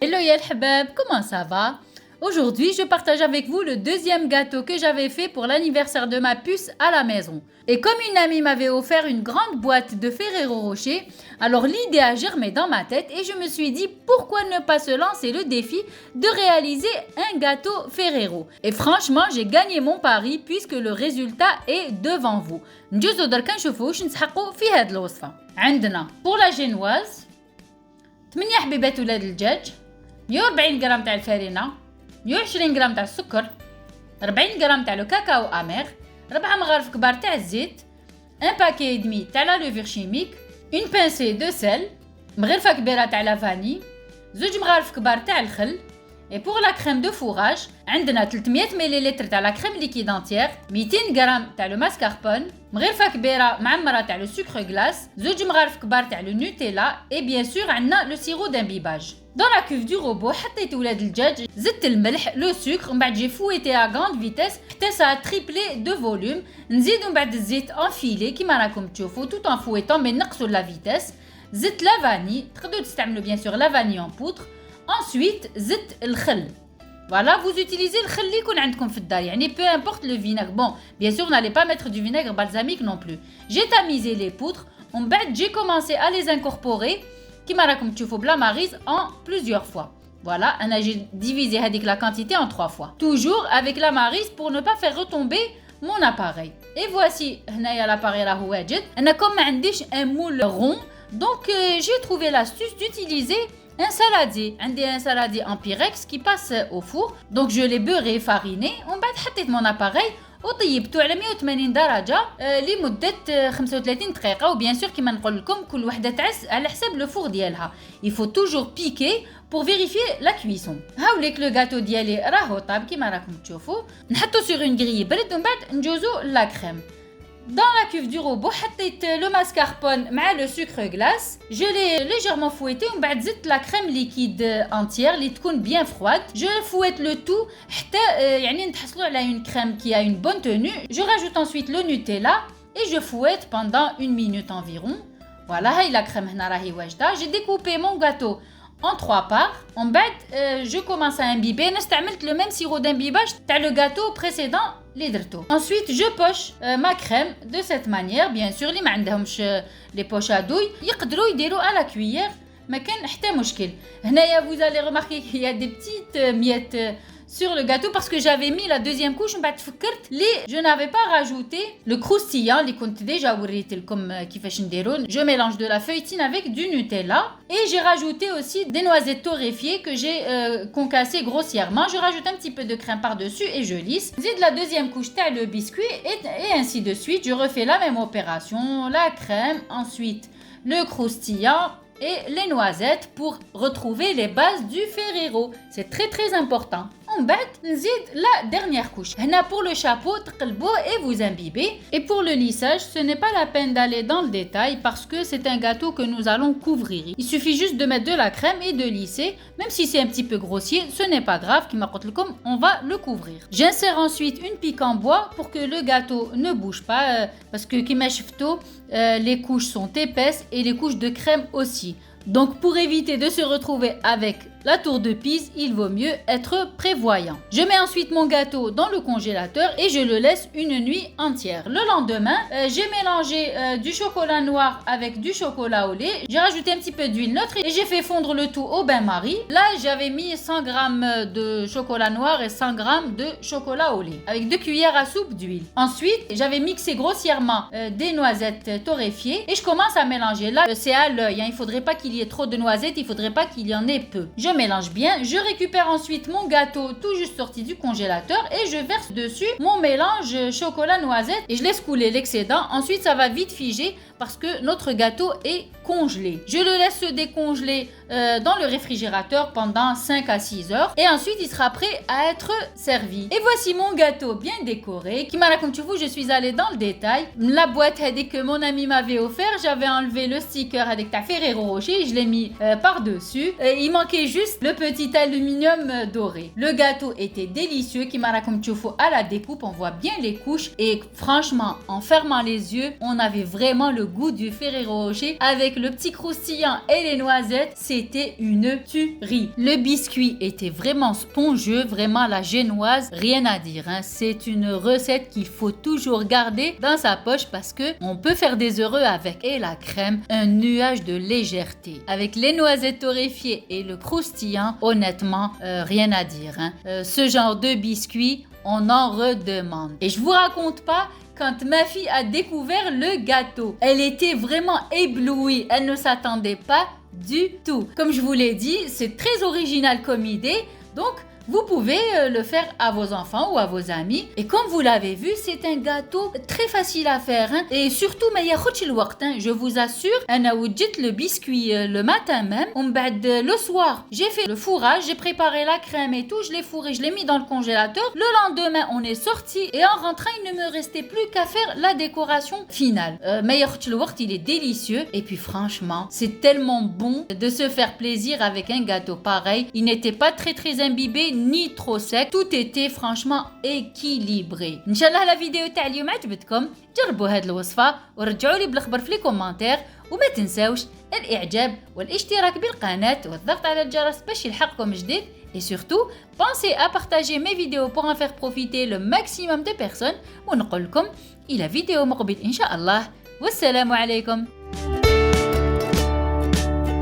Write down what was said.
Hello Yel Habab, comment ça va? Aujourd'hui, je partage avec vous le deuxième gâteau que j'avais fait pour l'anniversaire de ma puce à la maison. Et comme une amie m'avait offert une grande boîte de Ferrero Rocher, alors l'idée a germé dans ma tête et je me suis dit pourquoi ne pas se lancer le défi de réaliser un gâteau Ferrero. Et franchement, j'ai gagné mon pari puisque le résultat est devant vous. نجوزو درك نشوفوا واش نسحقوا في هاد الوصفة. عندنا pour la génoise 8 حبيبات ولاد الدجاج، 140 غرام تاع الفارينة، 120 غرام تاع السكر، 40 غرام تاع لو كاكاو امير، 4 مغارف كبار تاع الزيت، 1 باكي دمي تاع لا لوفير شيميك، une pincée de sel، مغرفة كبيرة تاع لا فاني، 2 مغارف كبار تاع الخل. Et pour la crème de fourrage, عندنا 300 ملل تاع لا كريم ليكيد انتيير، 200 غرام تاع لو ماسكاربون، مغرفة كبيرة معمرة تاع لو سكر غلاس، 2 مغارف كبار تاع لو نوتيلا، et bien sûr عندنا لو سيرو دامبيباج. Dans la cuve du robot حطيت ولاد الدجاج، زدت الملح، لو سكر، من بعد جي فويتي à grande vitesse حتى ça a triplé de volume. نزيدو من بعد الزيت انفيلي كيما راكم تشوفوا tout en fouettant mais نقصوا لا فيتاس. زدت لا فاني، تقدروا تستعملوا bien sûr la vanille en poudre. Ensuite, زدت الخل. Voilà, vous utilisez le khal اللي يكون عندكم في الدار, يعني peu importe le vinaigre. Bon, bien sûr, vous n'allez pas mettre du vinaigre balsamique non plus. J'ai tamisé les poudres. En بعد, j'ai commencé à les incorporer كيما راكم تشوفوا بلا maryse en plusieurs fois. Voilà, j'ai divisé هذيك la quantité en 3 fois. Toujours avec la maryse pour ne pas faire retomber mon appareil. Et voici, هنايا l'appareil راهو واجد. أنا comme ما عنديش un moule rond, donc j'ai trouvé l'astuce d'utiliser un saladier. عندي un saladier en pyrex qui passe au four. Donc je l'ai beurré, fariné. ومن بعد حطيت mon appareil وطيبته على 180 درجة لمدة 35 دقيقة. وبيان سور كيما نقول لكم كل وحدة تعس على حساب لو فور ديالها. Il faut toujours piquer pour vérifier la cuisson. هاوليك لو غاتو ديالي راهو طاب كيما راكم تشوفوا. نحطو sur une grille برد ومن بعد نجوزو la crème. Dans la cuve du robot, حطيت le mascarpone مع le sucre glace. Je l'ai légèrement fouetté ومن بعد زدت la crème liquide entière اللي تكون bien froide. Je fouette le tout حتى يعني نتحصلوا على une crème qui a une bonne tenue. Je rajoute ensuite le Nutella et je fouette pendant 1 minute environ. Voilà, هاي la crème هنا راهي واجدة. J'ai découpé mon gâteau en 3 parts. En بعد je commence à imbiber. أنا استعملت le même sirop d'imbibage تاع le gâteau précédent. Ensuite, je poche ma crème de cette manière. Bien sûr, اللي ما عندهمش les poches à douille يقدروا يديروا à la cuillère. ما كان حتى مشكل. هنايا vous allez remarquer qu'il y a des petites miettes sur le gâteau parce que j'avais mis la deuxième couche. من بعد فكرت لي je n'avais pas rajouté le croustillant اللي كنت déjà وريت لكم كيفاش نديرو. Je mélange de la feuilletine avec du Nutella et j'ai rajouté aussi des noisettes torréfiées que j'ai concassées grossièrement. Je rajoute un petit peu de crème par-dessus et je lisse. Zid la deuxième couche تاع le biscuit et ainsi de suite. Je refais la même opération, la crème, ensuite le croustillant et les noisettes pour retrouver les bases du Ferrero. C'est très très important. En بعد نزيد la dernière couche. هنا pour le chapeau تقلبوه et vous imbibez. Et pour le lissage, ce n'est pas la peine d'aller dans le détail parce que c'est un gâteau que nous allons couvrir. Il suffit juste de mettre de la crème et de lisser. Même si c'est un petit peu grossier, ce n'est pas grave. كما قلت لكم, on va le couvrir. J'insère ensuite une pique en bois pour que le gâteau ne bouge pas parce que كما شفتوا les couches sont épaisses et les couches de crème aussi. Donc pour éviter de se retrouver avec la tour de Pise, il vaut mieux être prévoyant. Je mets ensuite mon gâteau dans le congélateur et je le laisse une nuit entière. Le lendemain, j'ai mélangé du chocolat noir avec du chocolat au lait. J'ai rajouté un petit peu d'huile neutre et j'ai fait fondre le tout au bain-marie. Là, j'avais mis 100 g de chocolat noir et 100 g de chocolat au lait avec 2 cuillères à soupe d'huile. Ensuite, j'avais mixé grossièrement des noisettes torréfiées et je commence à mélanger. Là, c'est à l'œil, hein. Il ne faudrait pas qu'il y ait trop de noisettes, il ne faudrait pas qu'il y en ait peu. Je mélange bien, je récupère ensuite mon gâteau tout juste sorti du congélateur et je verse dessus mon mélange chocolat noisette et je laisse couler l'excédent. Ensuite, ça va vite figer parce que notre gâteau est congelé. Je le laisse se décongeler dans le réfrigérateur pendant 5 à 6 heures et ensuite il sera prêt à être servi. Et voici mon gâteau bien décoré. Qui m'a comme tu vois, je suis allée dans le détail. La boîte que mon ami m'avait offert, j'avais enlevé le sticker avec ta Ferrero Rocher, je l'ai mis par-dessus. Il manquait juste le petit aluminium doré. Le gâteau était délicieux. Qui m'a comme tu vois, à la découpe, on voit bien les couches et franchement, en fermant les yeux, on avait vraiment le goût du Ferrero Rocher avec le petit croustillant et les noisettes, c'était une tuerie. Le biscuit était vraiment spongieux, vraiment la génoise, rien à dire. C'est une recette qu'il faut toujours garder dans sa poche parce que on peut faire des heureux avec. Et la crème, un nuage de légèreté. Avec les noisettes torréfiées et le croustillant, honnêtement, rien à dire. Ce genre de biscuit, on en redemande. Et je vous raconte pas quand ma fille a découvert le gâteau. Elle était vraiment éblouie. Elle ne s'attendait pas du tout. Comme je vous l'ai dit, c'est très original comme idée. Donc, vous pouvez le faire à vos enfants ou à vos amis. Et comme vous l'avez vu, c'est un gâteau très facile à faire. Et surtout, je vous assure, le biscuit le matin même. Le soir, j'ai fait le fourrage, j'ai préparé la crème et tout. Je l'ai fourré, je l'ai mis dans le congélateur. Le lendemain, on est sorti. Et en rentrant, il ne me restait plus qu'à faire la décoration finale. Il est délicieux. Et puis franchement, c'est tellement bon de se faire plaisir avec un gâteau pareil. Il n'était pas très imbibé ni trop sec, tout était franchement équilibré. Inch'Allah la vidéo تاع اليوم عجبتكم، جربوا هاد الوصفة ورجعوا لي بالخبر في لي كومنتير، وما تنساوش الاعجاب والاشتراك بالقناة والضغط على الجرس باش يلحقكم جديد. Et surtout, pensez à partager mes vidéos pour en faire profiter le maximum de personnes. ونقول لكم إلى فيديو مقبل إن شاء الله، والسلام عليكم.